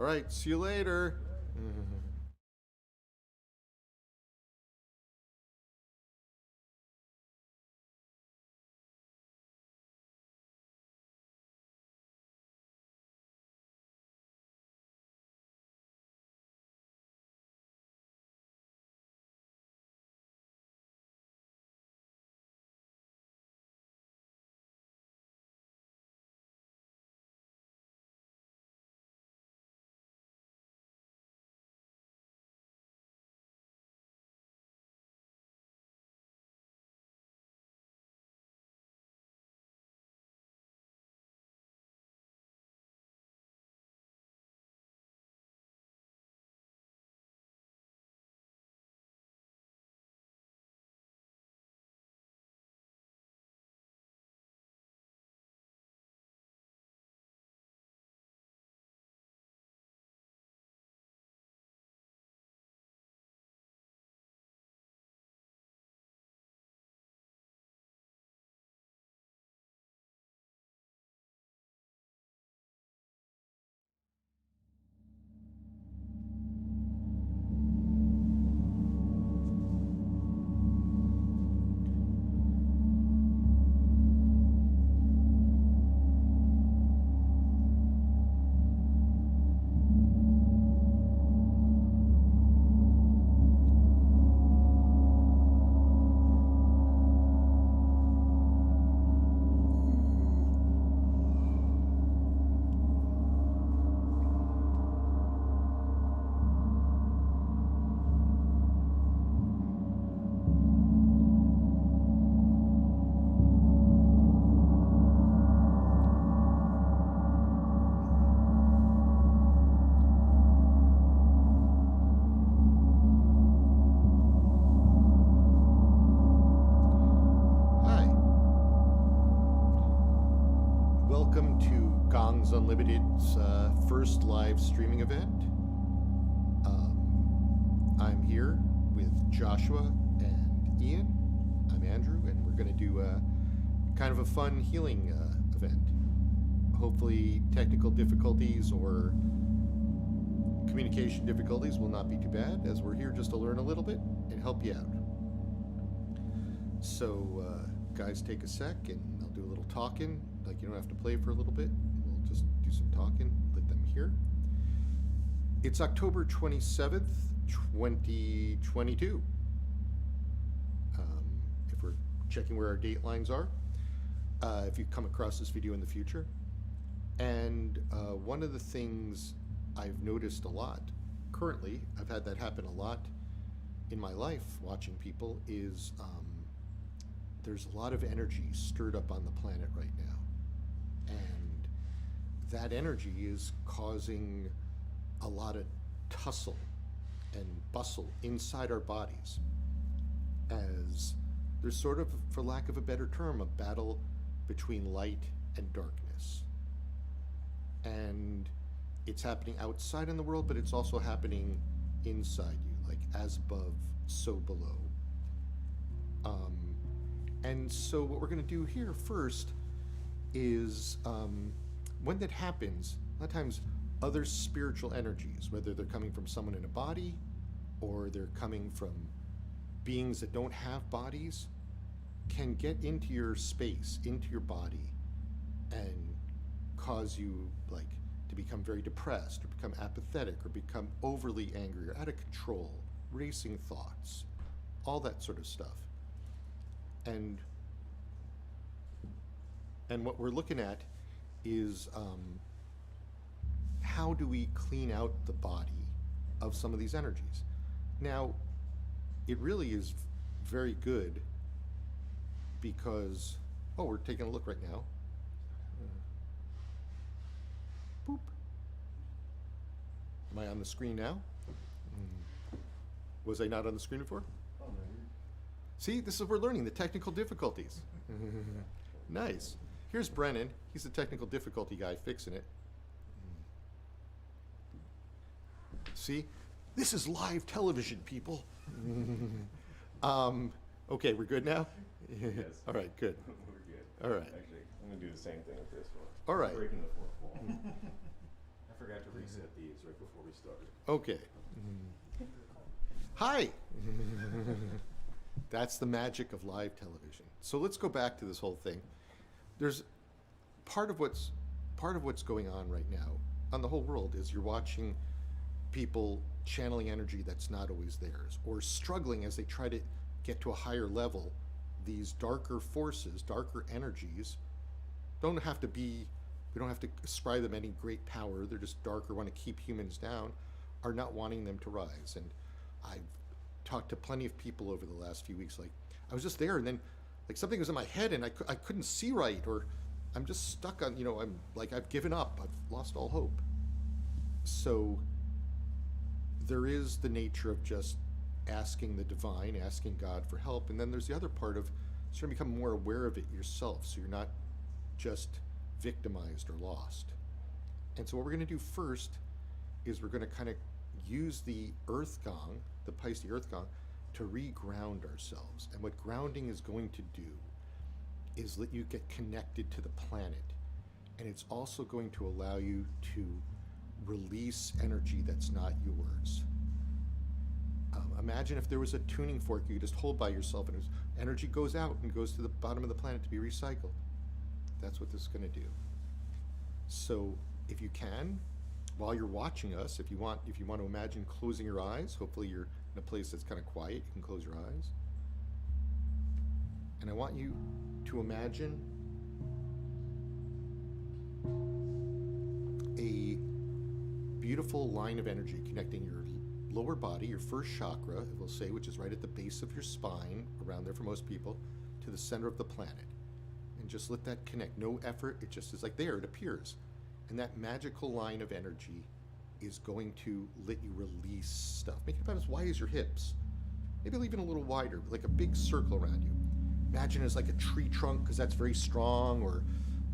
All right, see you later. Hi. Welcome to Gongs Unlimited's first live streaming event. I'm here with Joshua and Ian. I'm Andrew, and we're going to do kind of a fun healing event. Hopefully, technical difficulties or communication difficulties will not be too bad, as we're here just to learn a little bit and help you out. So, guys, take a sec, and I'll do a little talking. Like, you don't have to play for a little bit. We'll just do some talking, let them hear. It's October 27th, 2022. If we're checking where our date lines are, if you come across this video in the future. And one of the things I've noticed a lot currently, I've had that happen a lot in my life watching people, is there's a lot of energy stirred up on the planet right now. And that energy is causing a lot of tussle and bustle inside our bodies, as there's sort of, for lack of a better term, a battle between light and darkness. And it's happening outside in the world, but it's also happening inside you, like as above, so below. And so what we're going to do here first is, when that happens, a lot of times other spiritual energies, whether they're coming from someone in a body or they're coming from beings that don't have bodies, can get into your space, into your body, and cause you like to become very depressed or become apathetic or become overly angry or out of control, racing thoughts, all that sort of stuff. And what we're looking at is how do we clean out the body of some of these energies? Now, it really is very good because, oh, we're taking a look right now. Boop. Am I on the screen now? Was I not on the screen before? Oh, no, See, this is we're learning the technical difficulties. Nice. Here's Brennan. He's the technical difficulty guy fixing it. See, this is live television, people. Okay, we're good now? Yes. All right, good. We're good. All right. Actually, I'm going to do the same thing with this one. All right. Breaking the fourth wall. I forgot to reset these right before we started. Okay. Hi. That's the magic of live television. So let's go back to this whole thing. There's part of what's going on right now on the whole world is you're watching people channeling energy that's not always theirs, or struggling as they try to get to a higher level. These darker forces, darker energies, we don't have to ascribe them any great power. They're just darker, want to keep humans down, are not wanting them to rise. And I've talked to plenty of people over the last few weeks, like, I was just there and then like something was in my head and I couldn't see right, or I'm just stuck on, I'm like, I've given up, I've lost all hope. So there is the nature of just asking the divine, asking God for help. And then there's the other part of starting to become more aware of it yourself, so you're not just victimized or lost. And so what we're going to do first is we're going to kind of use the earth gong, the Paiste earth gong, to re-ground ourselves. And what grounding is going to do is let you get connected to the planet. And it's also going to allow you to release energy that's not yours. Imagine if there was a tuning fork you could just hold by yourself and energy goes out and goes to the bottom of the planet to be recycled. That's what this is going to do. So if you can, while you're watching us, if you want to imagine closing your eyes, hopefully you're in a place that's kind of quiet, you can close your eyes. And I want you to imagine a beautiful line of energy connecting your lower body, your first chakra, we'll say, which is right at the base of your spine, around there for most people, to the center of the planet. And just let that connect. No effort, it just is like there, it appears. And that magical line of energy is going to let you release stuff. Make it about as wide as your hips. Maybe even a little wider, like a big circle around you. Imagine it as like a tree trunk, because that's very strong, or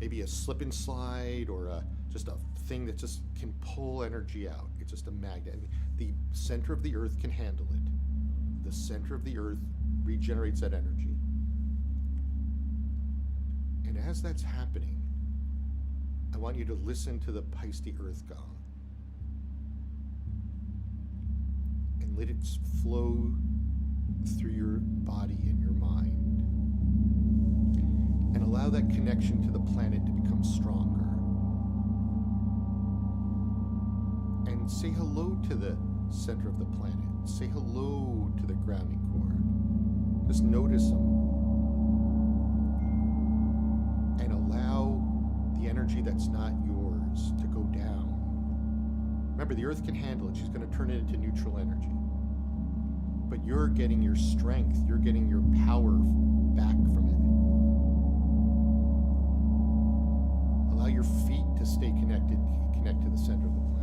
maybe a slip and slide, or just a thing that just can pull energy out. It's just a magnet. And the center of the earth can handle it. The center of the earth regenerates that energy. And as that's happening, I want you to listen to the Paiste earth gong and let it flow through your body and your mind, and allow that connection to the planet to become stronger. And say hello to the center of the planet. Say hello to the grounding cord. Just notice them. And allow the energy that's not yours to go down. Remember, the earth can handle it. She's going to turn it into neutral energy. But you're getting your strength, you're getting your power back from it. Allow your feet to stay connected, connect to the center of the planet.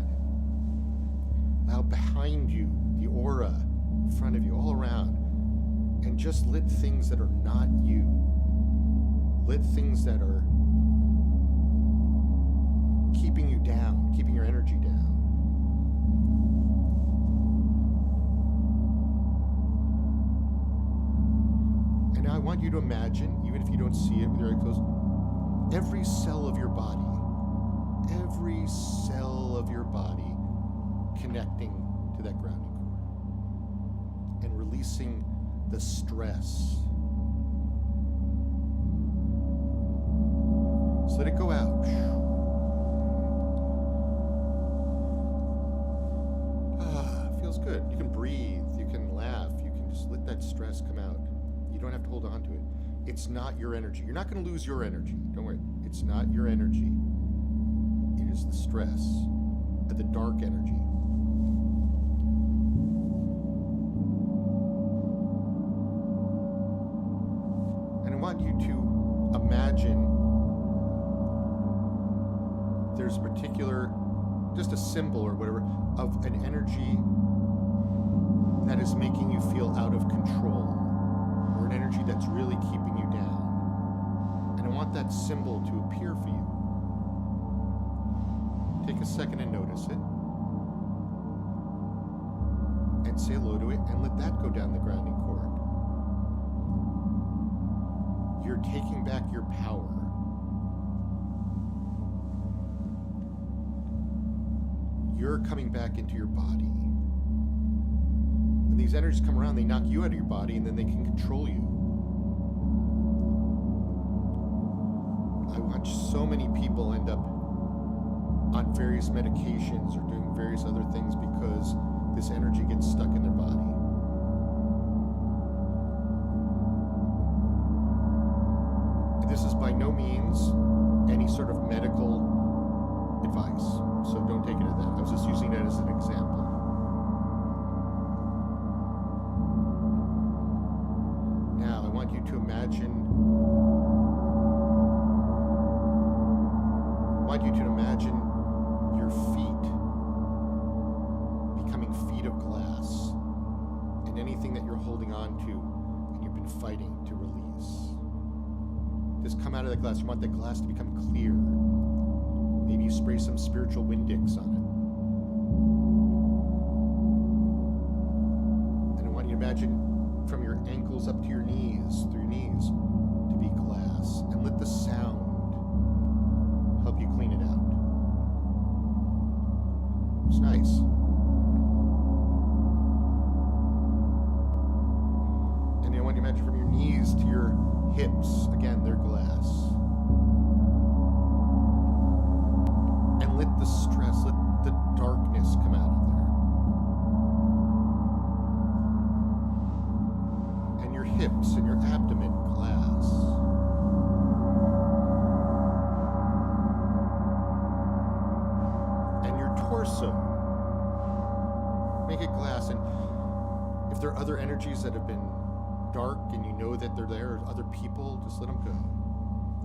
Allow behind you, the aura, in front of you, all around, and just let things that are not you, let things that are keeping you down, keeping your energy down. And now I want you to imagine, even if you don't see it with your eyes closed, every cell of your body connecting to that grounding cord and releasing the stress. So let it go out. Feels good. You can breathe, you can laugh, you can just let that stress come out. You don't have to hold on to it. It's not your energy. You're not going to lose your energy. Don't worry. It's not your energy. It is the stress, the dark energy. And I want you to imagine there's a particular, just a symbol or whatever, of an energy that is making you feel out of control, or an energy that's really keeping you down. And I want that symbol to appear for you. Take a second and notice it. And say hello to it, and let that go down the grounding cord. You're taking back your power. you're coming back into your body. When these energies come around, they knock you out of your body, and then they can control you. I watch so many people end up on various medications or doing various other things because this energy gets stuck in their body. And this is by no means any sort of medical advice, so don't take it as that. I was just using that as an example. Now, I want you to imagine your feet becoming feet of glass, and anything that you're holding on to and you've been fighting to release. Just come out of the glass. You want the glass to become clear. Maybe you spray some spiritual Windex on it. And I want you to imagine from your ankles up to your knees, through your knees, to be glass, and let the sound help you clean it out. It's nice. And I want you to imagine from your knees to your hips, again, they're glass. And let the stress, let the darkness come out of there. And your hips and your abdomen, glass. Torso. Make it glass, and if there are other energies that have been dark and you know that they're there, other people, just let them go.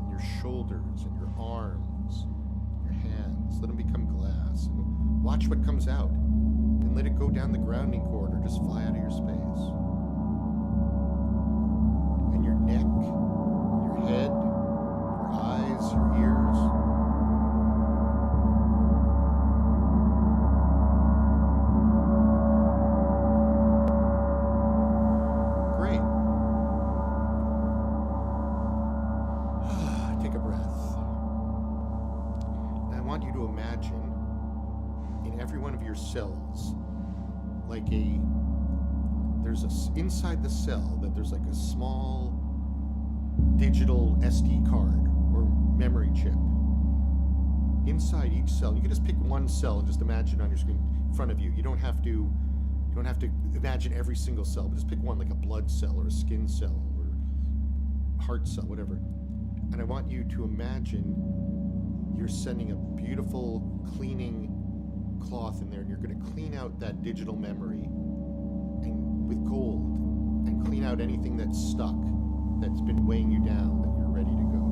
And your shoulders and your arms, your hands, let them become glass, and watch what comes out, and let it go down the grounding cord or just fly out of your space. And your neck, your head, your eyes, your ears. Cells, like inside the cell that there's like a small digital SD card or memory chip inside each cell. You can just pick one cell and just imagine on your screen in front of you. You don't have to imagine every single cell, but just pick one, like a blood cell or a skin cell or heart cell, whatever. And I want you to imagine you're sending a beautiful cleaning cloth in there, and you're going to clean out that digital memory and with gold, and clean out anything that's stuck, that's been weighing you down, that you're ready to go.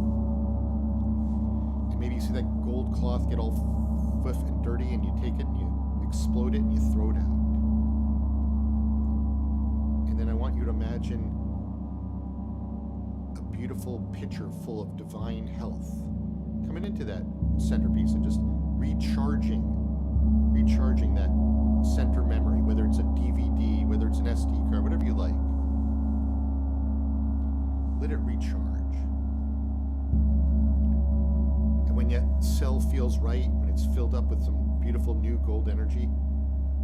And maybe you see that gold cloth get all fluff and dirty, and you take it and you explode it and you throw it out. And then I want you to imagine a beautiful pitcher full of divine health coming into that centerpiece and just recharging that center memory, whether it's a DVD, whether it's an SD card, whatever you like. Let it recharge. And when that cell feels right, when it's filled up with some beautiful new gold energy,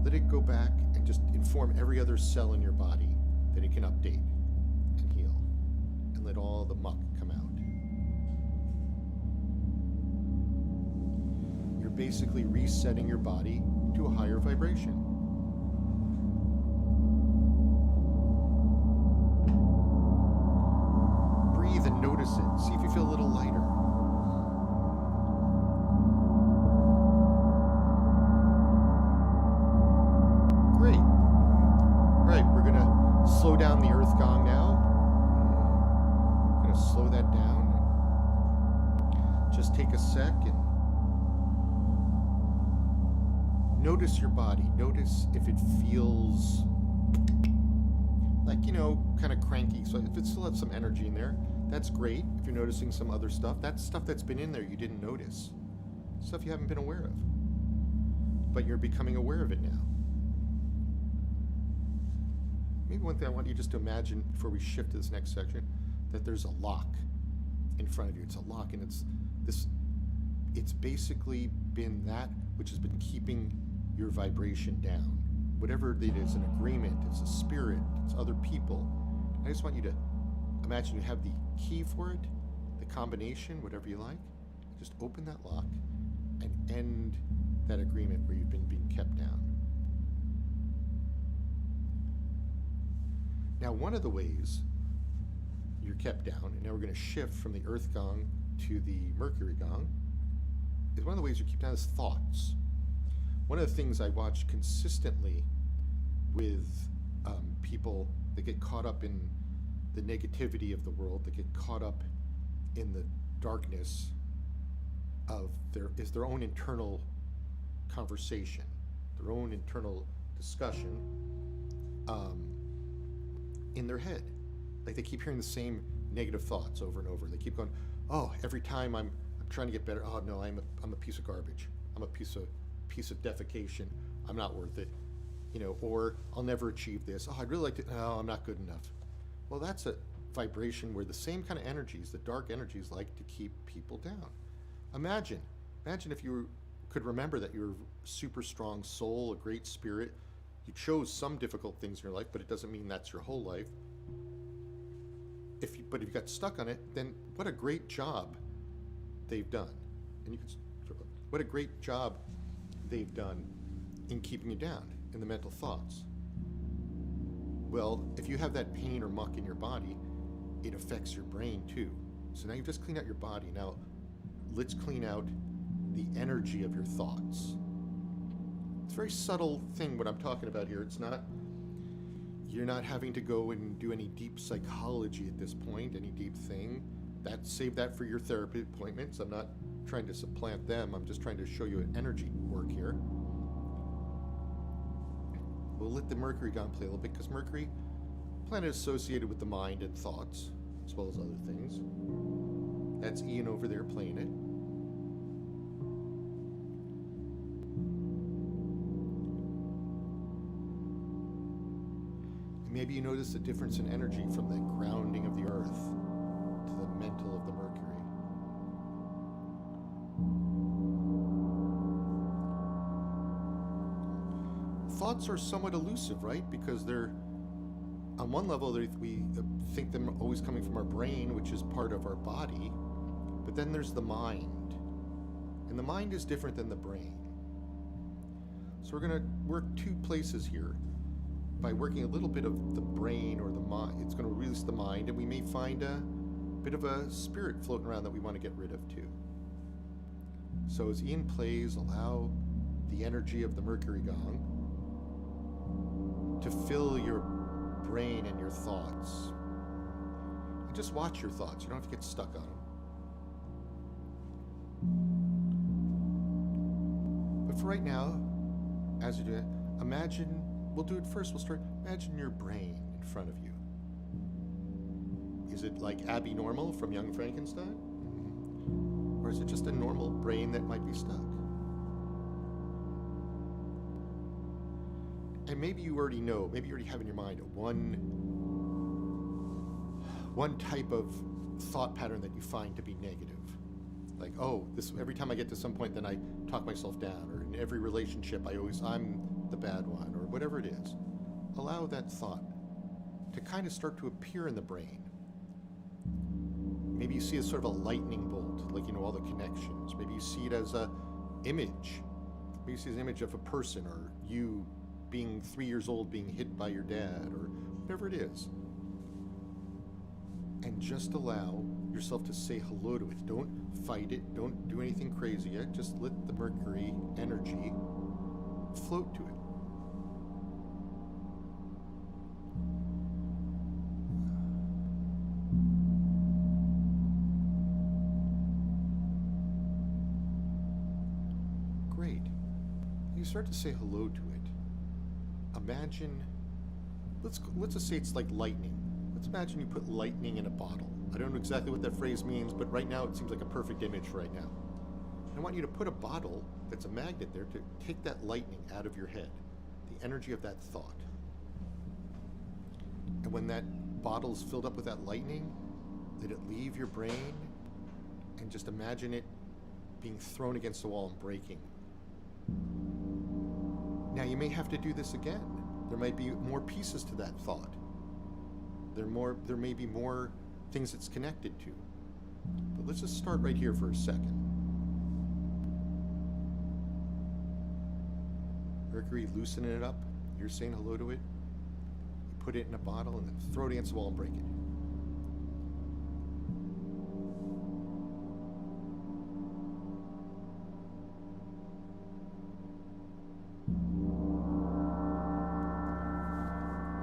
let it go back and just inform every other cell in your body that it can update and heal. And let all the muck come out. Basically resetting your body to a higher vibration. Breathe and notice it. See if you feel a little lighter. Great. All right, we're going to slow down the earth gong now. Going to slow that down. Just take a sec and notice your body. Notice if it feels like, kind of cranky. So if it still has some energy in there, that's great. If you're noticing some other stuff, that's stuff that's been in there you didn't notice. Stuff you haven't been aware of. But you're becoming aware of it now. Maybe one thing I want you just to imagine before we shift to this next section, that there's a lock in front of you. It's a lock, and it's basically been that which has been keeping your vibration down. Whatever it is, an agreement, it's a spirit, it's other people. I just want you to imagine you have the key for it, the combination, whatever you like. Just open that lock and end that agreement where you've been being kept down. Now, one of the ways you're kept down, and now we're going to shift from the earth gong to the mercury gong, is one of the ways you keep down is thoughts. One of the things I watch consistently with people that get caught up in the negativity of the world, that get caught up in the darkness of their own internal conversation, their own internal discussion in their head. Like they keep hearing the same negative thoughts over and over. They keep going, oh, every time I'm trying to get better. Oh no, I'm a piece of garbage. I'm a piece of defecation. I'm not worth it. Or I'll never achieve this. Oh, I'd really like to. No, I'm not good enough. Well, that's a vibration where the same kind of energies, the dark energies, like to keep people down. Imagine if you could remember that you're a super strong soul, a great spirit. You chose some difficult things in your life, but it doesn't mean that's your whole life. But if you got stuck on it, then what a great job they've done. And what a great job they've done in keeping you down in the mental thoughts. Well, if you have that pain or muck in your body, it affects your brain too. So now you've just cleaned out your body. Now let's clean out the energy of your thoughts. It's a very subtle thing what I'm talking about here. You're not having to go and do any deep psychology at this point, any deep thing. Save that for your therapy appointments. I'm not trying to supplant them. I'm just trying to show you an energy work here. We'll let the Mercury gong play a little bit because Mercury, planet associated with the mind and thoughts, as well as other things. That's Ian over there playing it. Maybe you notice the difference in energy from the grounding of the earth to the mental of the Mercury. Thoughts are somewhat elusive, right? Because they're, on one level, we think them always coming from our brain, which is part of our body, but then there's the mind. And the mind is different than the brain. So we're going to work two places here. By working a little bit of the brain or the mind, it's going to release the mind, and we may find a bit of a spirit floating around that we want to get rid of too. So as Ian plays, allow the energy of the Mercury gong to fill your brain and your thoughts. And just watch your thoughts. You don't have to get stuck on them. But for right now, as you do it, imagine. We'll do it first. We'll start. Imagine your brain in front of you. Is it like Abby Normal from Young Frankenstein? Or is it just a normal brain that might be stuck? And maybe you already know, maybe you already have in your mind one type of thought pattern that you find to be negative. Like, oh, every time I get to some point, then I talk myself down. Or in every relationship, I'm the bad one, or whatever it is. Allow that thought to kind of start to appear in the brain. Maybe you see it as sort of a lightning bolt, like, all the connections. Maybe you see it as a image. Maybe you see an image of a person, or you being 3 years old being hit by your dad, or whatever it is. And just allow yourself to say hello to it. Don't fight it. Don't do anything crazy yet. Just let the Mercury energy float to it. Great. You start to say hello to it. Imagine, let's just say it's like lightning. Let's imagine you put lightning in a bottle. I don't know exactly what that phrase means, but right now it seems like a perfect image right now. I want you to put a bottle that's a magnet there to take that lightning out of your head, the energy of that thought. And when that bottle is filled up with that lightning, let it leave your brain and just imagine it being thrown against the wall and breaking. Now you may have to do this again. There might be more pieces to that thought. There may be more things it's connected to. But let's just start right here for a second. Mercury, loosening it up. You're saying hello to it. You put it in a bottle and then throw it against the wall and break it.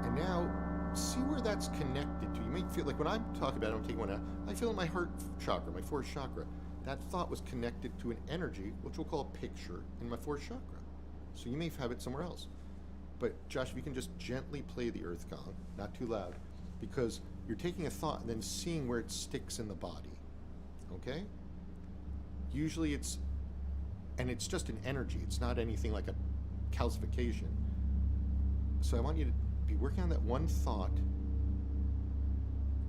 And now, see where that's connected to. You may feel like when I'm talking about it, I'm taking one out, I feel in my heart chakra, my fourth chakra. That thought was connected to an energy, which we'll call a picture, in my fourth chakra. So you may have it somewhere else. But Josh, if you can just gently play the earth gong, not too loud, because you're taking a thought and then seeing where it sticks in the body. Okay? Usually it's just an energy. It's not anything like a calcification. So I want you to be working on that one thought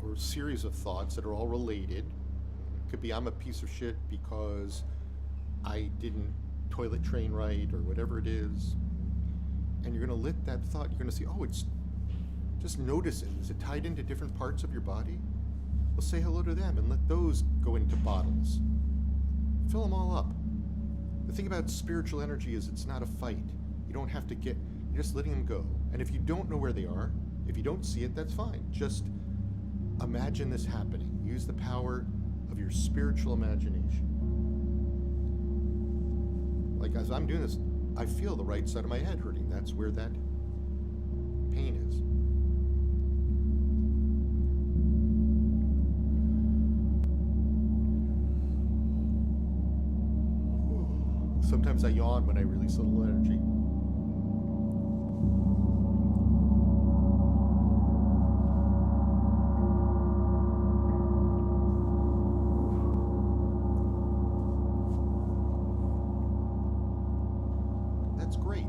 or series of thoughts that are all related. It could be I'm a piece of shit because I didn't toilet train right or whatever it is. And you're going to let that thought, you're going to see, oh, it's, just notice it. Is it tied into different parts of your body? Well, say hello to them and let those go into bottles. Fill them all up. The thing about spiritual energy is it's not a fight. You don't have to you're just letting them go. And if you don't know where they are, if you don't see it, that's fine. Just imagine this happening. Use the power of your spiritual imagination. Like as I'm doing this, I feel the right side of my head hurting. That's where that pain is. Sometimes I yawn when I release a little energy. That's great.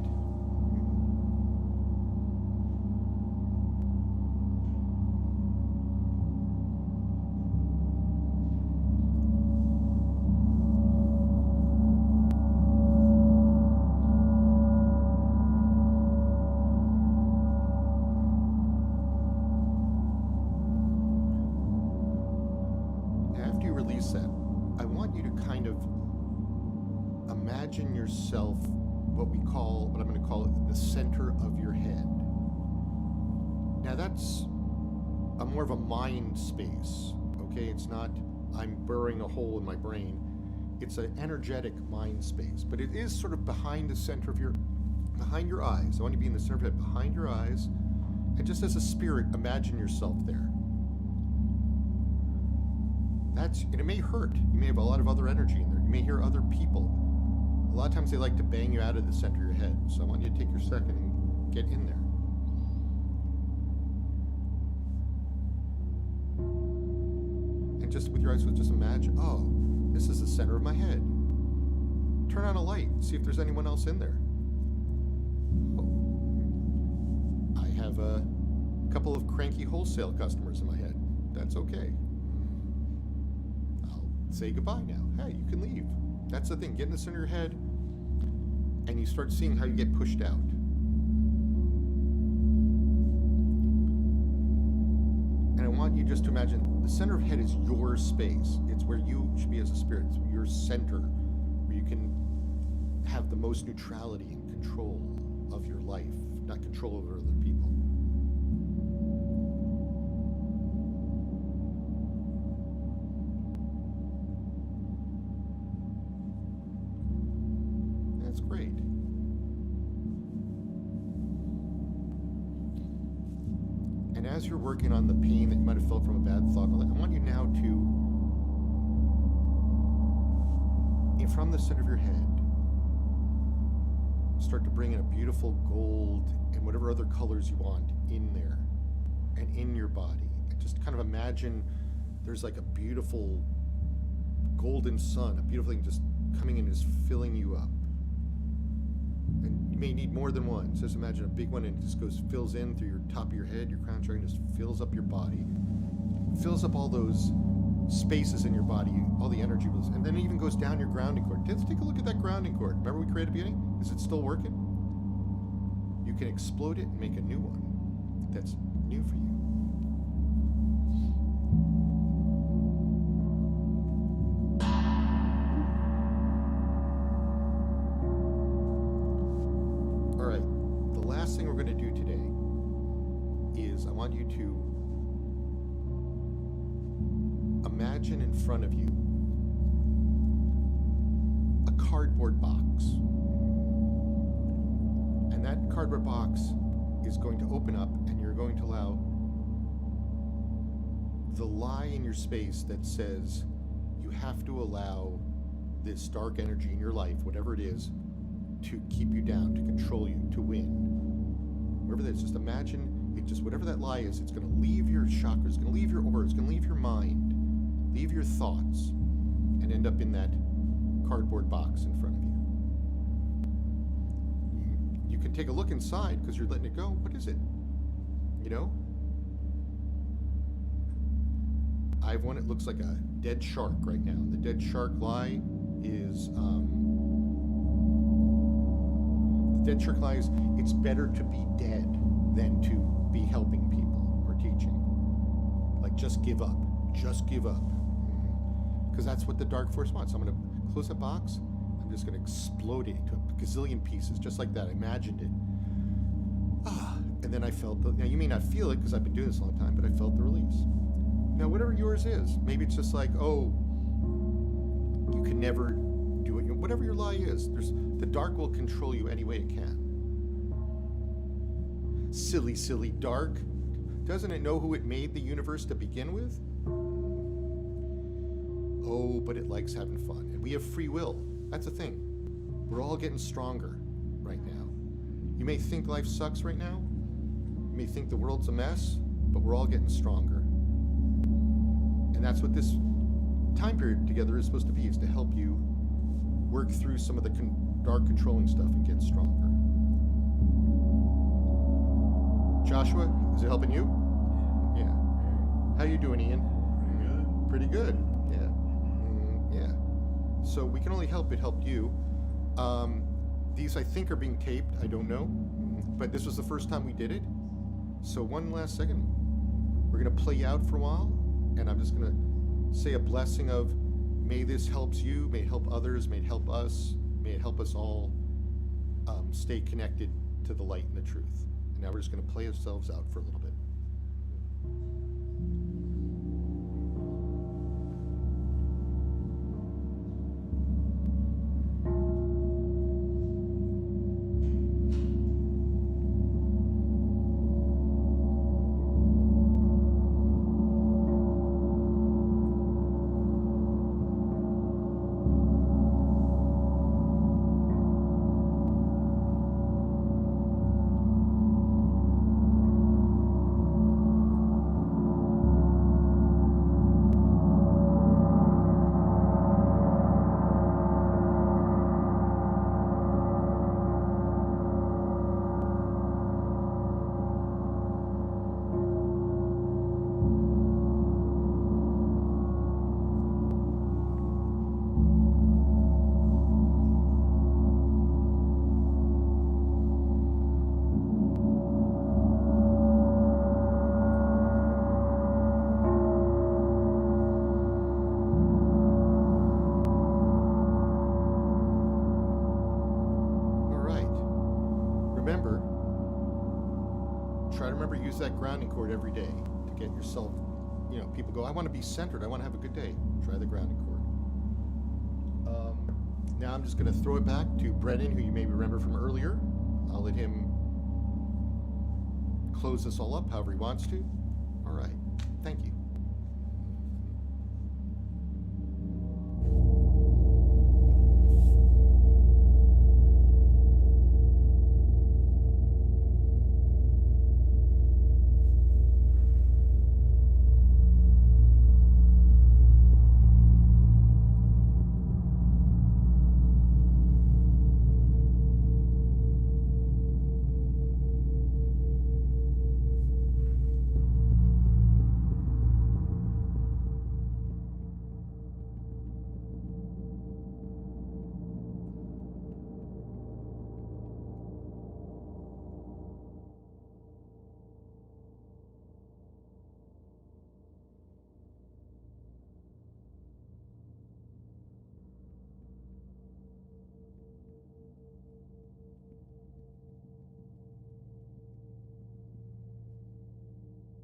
After you release that, I want you to kind of imagine yourself what I'm going to call it, the center of your head. Now that's more of a mind space, okay? It's not I'm burrowing a hole in my brain. It's an energetic mind space, but it is sort of behind the center of behind your eyes. I want you to be in the center of your head, behind your eyes, and just as a spirit, imagine yourself there. And it may hurt. You may have a lot of other energy in there. You may hear other people. A lot of times they like to bang you out of the center of your head. So I want you to take your second and get in there. And just with your eyes, just imagine, oh, this is the center of my head. Turn on a light, see if there's anyone else in there. Oh, I have a couple of cranky wholesale customers in my head. That's okay. I'll say goodbye now. Hey, you can leave. That's the thing. Get in the center of your head, and you start seeing how you get pushed out. And I want you just to imagine the center of your head is your space. It's where you should be as a spirit. It's your center, where you can have the most neutrality and control of your life, not control over other people. That's great. And as you're working on the pain that you might have felt from a bad thought, I want you now to, from the center of your head, start to bring in a beautiful gold and whatever other colors you want in there and in your body. And just kind of imagine there's like a beautiful golden sun, a beautiful thing just coming in, just filling you up. And you may need more than one. So just imagine a big one and it just fills in through your top of your head, your crown chakra, and just fills up your body. Fills up all those spaces in your body, all the energy. And then it even goes down your grounding cord. Let's take a look at that grounding cord. Remember we created at the beginning? Is it still working? you can explode it and make a new one that's new for you. All right, the last thing we're going to do today is I want you to imagine in front of you a cardboard box. And that cardboard box is going to open up, and you're going to allow the lie in your space that says you have to allow this dark energy in your life, whatever it is, to keep you down, to control you, to win. Whatever that is, just imagine it, just whatever that lie is, it's going to leave your chakras, it's going to leave your aura, it's going to leave your mind, leave your thoughts, and end up in that cardboard box in front of you. You can take a look inside because you're letting it go. What is it? You know? I have one, it looks like a dead shark right now. The dead shark lie is, it's better to be dead than to be helping people or teaching. Like, just give up. Just give up. Because that's what the dark force wants. I'm going to close the box. I'm just going to explode it into a gazillion pieces, just like that. I imagined it. And then I felt, now you may not feel it because I've been doing this a long time, but I felt the release. Now, whatever yours is, maybe it's just like, oh, you can never do it. Whatever your lie is, the dark will control you any way it can. Silly, silly dark. Doesn't it know who it made the universe to begin with? Oh, but it likes having fun. And we have free will. That's the thing. We're all getting stronger right now. You may think life sucks right now. You may think the world's a mess, but we're all getting stronger. And that's what this time period together is supposed to be, is to help you work through some of the dark controlling stuff and get stronger. Joshua, is it helping you? Yeah. How you doing, Ian? Pretty good. Yeah. So we can only help it helped you. These, I think, are being taped. I don't know. But this was the first time we did it. So one last second. We're going to play out for a while. And I'm just going to say a blessing of, may this helps you, may it help others, may it help us, may it help us all stay connected to the light and the truth. And now we're just going to play ourselves out for a little bit. Use that grounding cord every day to get yourself, people go, I want to be centered, I want to have a good day. Try the grounding cord. Now I'm just going to throw it back to Brennan, who you may remember from earlier. I'll let him close this all up however he wants to. All right. Thank you.